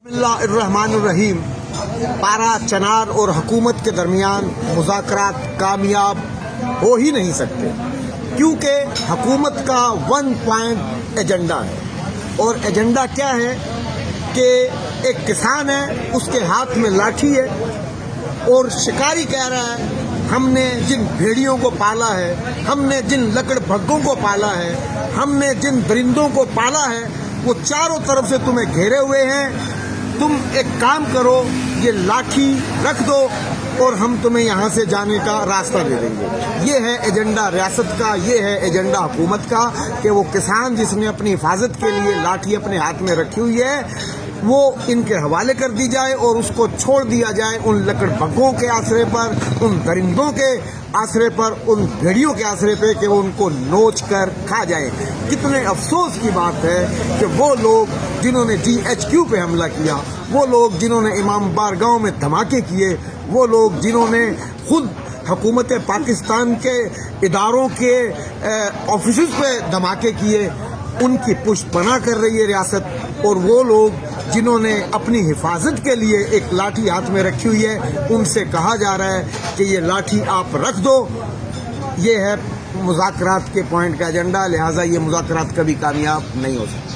बिस्मिल्लाहिर्रहमानिर्रहीम। पारा चनार और हुकूमत के दरमियान मुज़ाकरात कामयाब हो ही नहीं सकते, क्योंकि हुकूमत का वन पॉइंट एजेंडा है। और एजेंडा क्या है कि एक किसान है, उसके हाथ में लाठी है और शिकारी कह रहा है हमने जिन भेड़ियों को पाला है, हमने जिन लकड़ भग्गों को पाला है, हमने जिन दरिंदों को पाला है, वो चारों तरफ से तुम्हें घेरे हुए हैं। तुम एक काम करो, ये लाठी रख दो और हम तुम्हें यहाँ से जाने का रास्ता दे देंगे। ये है एजेंडा रियासत का, ये है एजेंडा हुकूमत का कि वो किसान जिसने अपनी हिफाजत के लिए लाठी अपने हाथ में रखी हुई है, वो इनके हवाले कर दी जाए और उसको छोड़ दिया जाए उन लकड़ भग्गों के आसरे पर, उन दरिंदों के आसरे पर, उन भेड़ियों के आसरे पे कि वो उनको नोच कर खा जाए। कितने अफसोस की बात है कि वो लोग जिन्होंने GHQ पे हमला किया, वो लोग जिन्होंने इमाम बारगांव में धमाके किए, वो लोग जिन्होंने खुद हुकूमत पाकिस्तान के इदारों के ऑफिस पे धमाके किए, उनकी पुष्पना कर रही है रियासत। और वो लोग जिन्होंने अपनी हिफाजत के लिए एक लाठी हाथ में रखी हुई है, उनसे कहा जा रहा है कि ये लाठी आप रख दो। ये है मुज़ाकरात के पॉइंट का एजेंडा, लिहाजा ये मुज़ाकरात कभी कामयाब नहीं हो सकते।